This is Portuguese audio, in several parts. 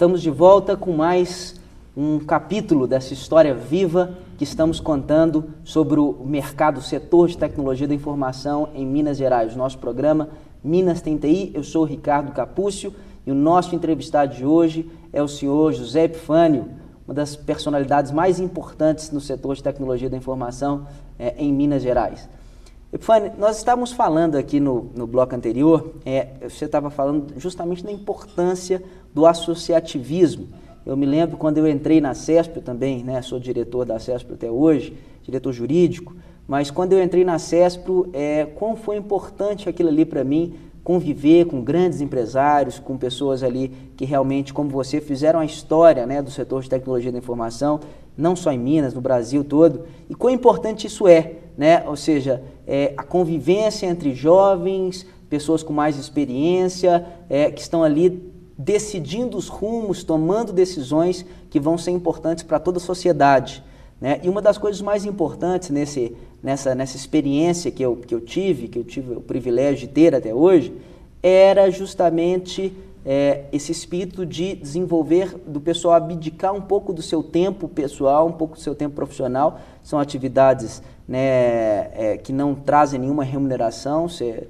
Estamos de volta com mais um capítulo dessa história viva que estamos contando sobre o mercado, o setor de tecnologia da informação em Minas Gerais. Nosso programa Minas Tem TI, eu sou o Ricardo Capúcio e o nosso entrevistado de hoje é o senhor José Epifânio, uma das personalidades mais importantes no setor de tecnologia da informação em Minas Gerais. Epifânio, nós estávamos falando aqui no bloco anterior, você estava falando justamente da importância do associativismo. Eu me lembro quando eu entrei na CESP também, né, sou diretor da CESP até hoje, diretor jurídico, mas quando eu entrei na CESP, quão foi importante aquilo ali para mim, conviver com grandes empresários, com pessoas ali que realmente, como você, fizeram a história, né, do setor de tecnologia da informação, não só em Minas, no Brasil todo, e quão importante isso é, né? Ou seja, a convivência entre jovens, pessoas com mais experiência, que estão ali decidindo os rumos, tomando decisões que vão ser importantes para toda a sociedade, né? E uma das coisas mais importantes nessa experiência que eu tive o privilégio de ter até hoje, era justamente esse espírito de desenvolver, do pessoal abdicar um pouco do seu tempo pessoal, um pouco do seu tempo profissional. São atividades, né, que não trazem nenhuma remuneração, você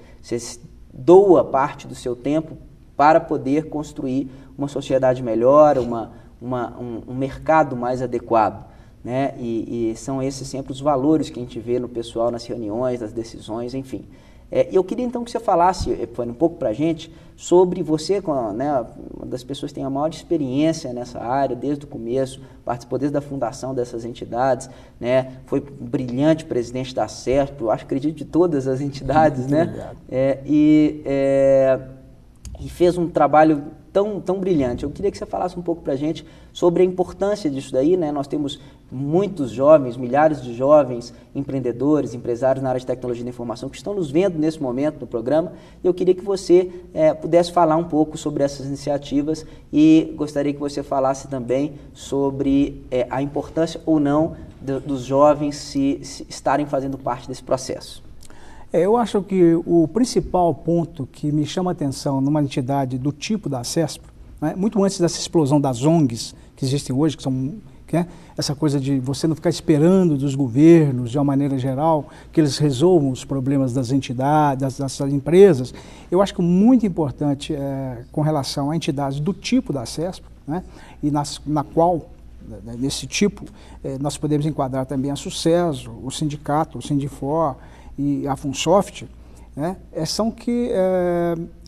doa parte do seu tempo para poder construir uma sociedade melhor, um mercado mais adequado, né? E são esses sempre os valores que a gente vê no pessoal, nas reuniões, nas decisões, enfim. Eu queria então que você falasse, Epifânio, um pouco para a gente sobre você, né, uma das pessoas que tem a maior experiência nessa área, desde o começo, participou desde a fundação dessas entidades, né, foi um brilhante presidente da CESP, eu acredito de todas as entidades, né, e fez um trabalho tão brilhante. Eu queria que você falasse um pouco para a gente sobre a importância disso daí, né? Nós temos muitos jovens, milhares de jovens empreendedores, empresários na área de tecnologia da informação que estão nos vendo nesse momento no programa, e eu queria que você pudesse falar um pouco sobre essas iniciativas e gostaria que você falasse também sobre a importância ou não dos jovens se estarem fazendo parte desse processo. Eu acho que o principal ponto que me chama a atenção numa entidade do tipo da CESP, né, muito antes dessa explosão das ONGs que existem hoje, que são essa coisa de você não ficar esperando dos governos, de uma maneira geral, que eles resolvam os problemas das entidades, das empresas, eu acho que muito importante com relação a entidades do tipo da CESP, né, e na qual, nesse tipo, nós podemos enquadrar também a Sucesso, o sindicato, o Sindifor, e a Funsoft, né, são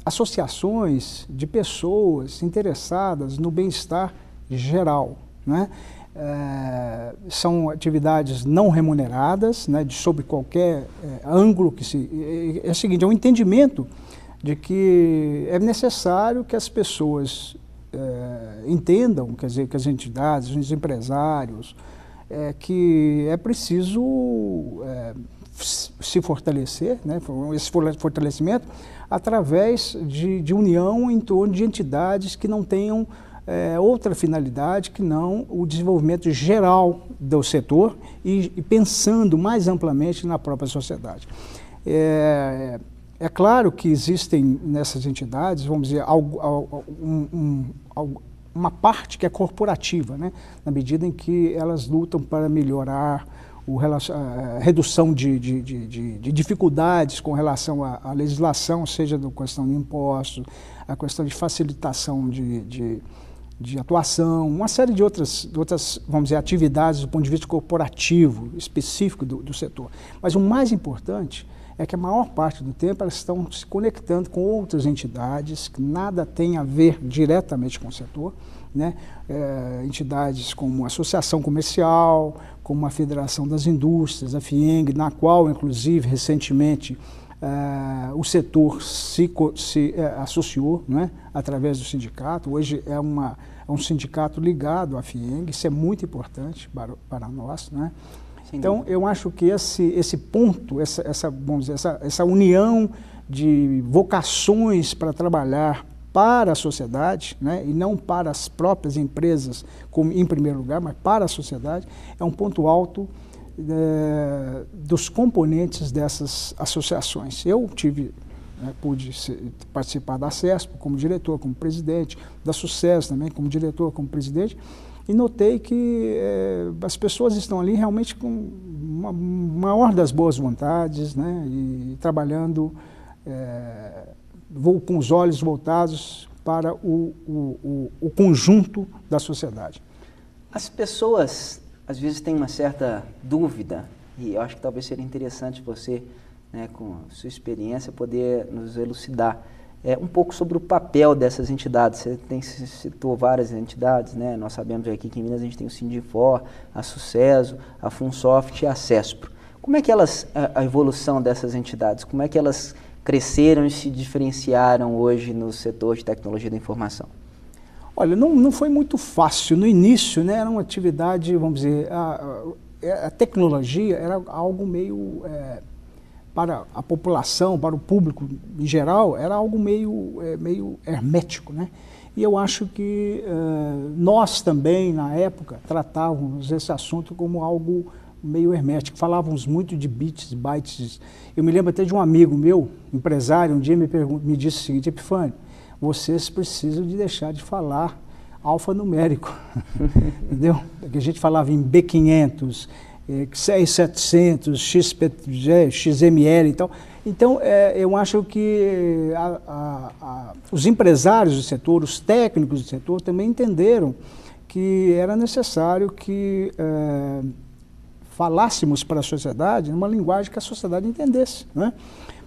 associações de pessoas interessadas no bem-estar geral, né? São atividades não remuneradas, né, sob qualquer ângulo que é o seguinte, é um entendimento de que é necessário que as pessoas entendam, quer dizer, que as entidades, os empresários, que é preciso se fortalecer, né, esse fortalecimento através de união em torno de entidades que não tenham outra finalidade que não o desenvolvimento geral do setor e pensando mais amplamente na própria sociedade. É claro que existem nessas entidades, vamos dizer, uma parte que é corporativa, né, na medida em que elas lutam para melhorar a redução de dificuldades com relação à legislação, seja da questão de impostos, a questão de facilitação de atuação, uma série de outras, vamos dizer, atividades do ponto de vista corporativo, específico do setor. Mas o mais importante é que a maior parte do tempo elas estão se conectando com outras entidades que nada tem a ver diretamente com o setor, né? Entidades como a Associação Comercial, como a Federação das Indústrias, a FIENG, na qual, inclusive, recentemente, o setor se associou, né, através do sindicato. Hoje é um sindicato ligado à FIENG, isso é muito importante para nós, né? Então, eu acho que esse ponto, vamos dizer, essa união de vocações para trabalhar para a sociedade, né, e não para as próprias empresas, como em primeiro lugar, mas para a sociedade, é um ponto alto dos componentes dessas associações. Eu tive né? Pude participar da CESP como diretor, como presidente, da Sucesso também como diretor, como presidente, e notei que as pessoas estão ali realmente com uma maior das boas vontades, né? E trabalhando com os olhos voltados para o conjunto da sociedade. As pessoas, às vezes, têm uma certa dúvida, e eu acho que talvez seria interessante você, né, com a sua experiência, poder nos elucidar um pouco sobre o papel dessas entidades. Você citou várias entidades, né? Nós sabemos aqui que em Minas a gente tem o Sindifor, a Sucesso, a Funsoft e a CESPRO. Como é que a evolução dessas entidades, como é que elas cresceram e se diferenciaram hoje no setor de tecnologia da informação? Olha, não foi muito fácil. No início, né, era uma atividade, vamos dizer, a tecnologia era algo meio, para a população, para o público em geral, era algo meio hermético, né? E eu acho que nós também, na época, tratávamos esse assunto como algo meio hermético. Falávamos muito de bits, bytes. Eu me lembro até de um amigo meu, empresário, um dia me disse o seguinte: Epifânio, vocês precisam de deixar de falar alfanumérico, entendeu? Porque a gente falava em B500, 6700, XML e tal. Então, eu acho que os empresários do setor, os técnicos do setor também entenderam que era necessário que falássemos para a sociedade numa linguagem que a sociedade entendesse, né?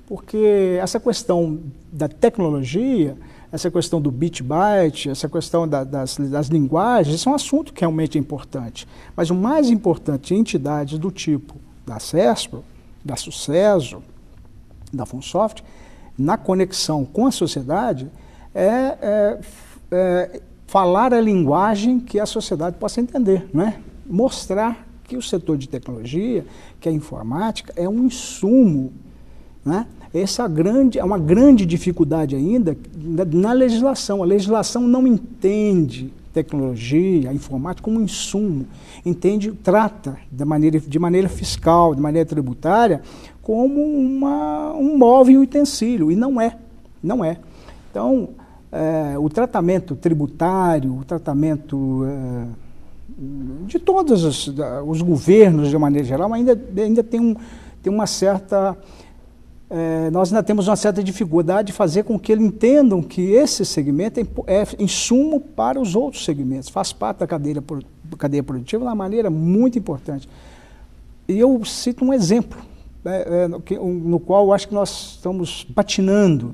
Porque essa questão da tecnologia, essa questão do bit-byte, essa questão das linguagens, isso é um assunto que realmente é importante. Mas o mais importante, entidades do tipo da CESPRO, da Sucesso, da Funsoft, na conexão com a sociedade, falar a linguagem que a sociedade possa entender, né? Mostrar que o setor de tecnologia, que a informática, é um insumo, né? Essa é uma grande dificuldade ainda na legislação. A legislação não entende tecnologia, a informática como um insumo, trata de maneira fiscal, de maneira tributária, como um móvel e um utensílio, e não é. Então, o tratamento tributário, o tratamento de todos os governos, de maneira geral, ainda tem uma certa... nós ainda temos uma certa dificuldade de fazer com que eles entendam que esse segmento é insumo para os outros segmentos, faz parte da cadeia produtiva de uma maneira muito importante. E eu cito um exemplo, no qual eu acho que nós estamos patinando.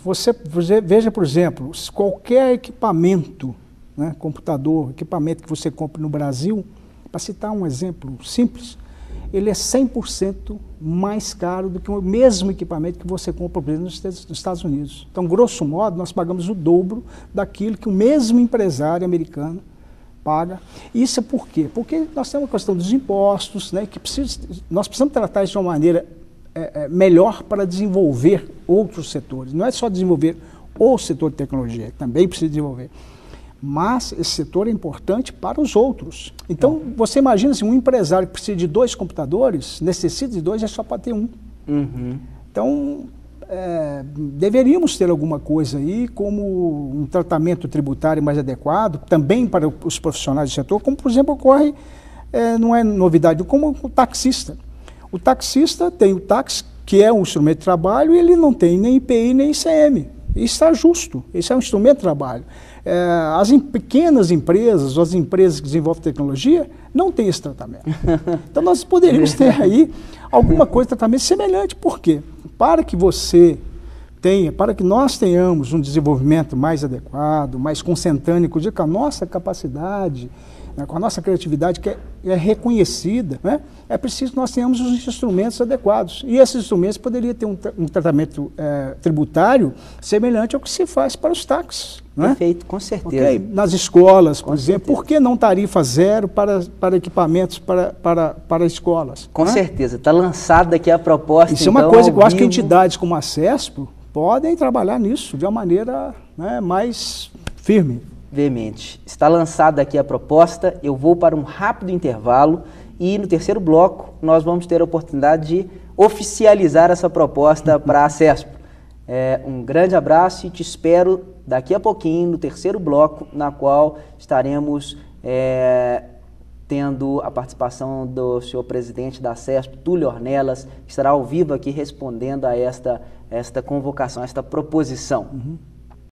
Você veja, por exemplo, qualquer equipamento, né, computador, equipamento que você compra no Brasil, para citar um exemplo simples, ele é 100% mais caro do que o mesmo equipamento que você compra, por exemplo, nos Estados Unidos. Então, grosso modo, nós pagamos o dobro daquilo que o mesmo empresário americano paga. Isso é por quê? Porque nós temos a questão dos impostos, né, que nós precisamos tratar isso de uma maneira melhor para desenvolver outros setores. Não é só desenvolver o setor de tecnologia, que também precisa desenvolver. Mas esse setor é importante para os outros. Então, você imagina assim, um empresário que precisa de 2 computadores, necessita de 2, é só para ter um. Uhum. Então, deveríamos ter alguma coisa aí, como um tratamento tributário mais adequado, também para os profissionais do setor, como, por exemplo, ocorre, não é novidade, como o taxista. O taxista tem o táxi, que é um instrumento de trabalho, e ele não tem nem IPI nem ICM. Isso está justo, isso é um instrumento de trabalho. As pequenas empresas, ou as empresas que desenvolvem tecnologia, não têm esse tratamento. Então nós poderíamos ter aí alguma coisa de tratamento semelhante. Por quê? Para que nós tenhamos um desenvolvimento mais adequado, mais consentâneo com a nossa capacidade, né, com a nossa criatividade, que é reconhecida, né, é preciso que nós tenhamos os instrumentos adequados. E esses instrumentos poderiam ter um tratamento tributário semelhante ao que se faz para os táxis. Perfeito, com certeza. Okay? Nas escolas, por exemplo, por que não tarifa zero para equipamentos para escolas? Com certeza, está lançada aqui a proposta. Isso então, é uma coisa que eu acho que entidades como a CESPRO podem trabalhar nisso de uma maneira, né, mais firme. Veemente. Está lançada aqui a proposta, eu vou para um rápido intervalo e no terceiro bloco nós vamos ter a oportunidade de oficializar essa proposta para a CESP. Um grande abraço e te espero daqui a pouquinho no terceiro bloco, na qual estaremos tendo a participação do senhor presidente da CESP, Túlio Ornelas, que estará ao vivo aqui respondendo a esta convocação, a esta proposição.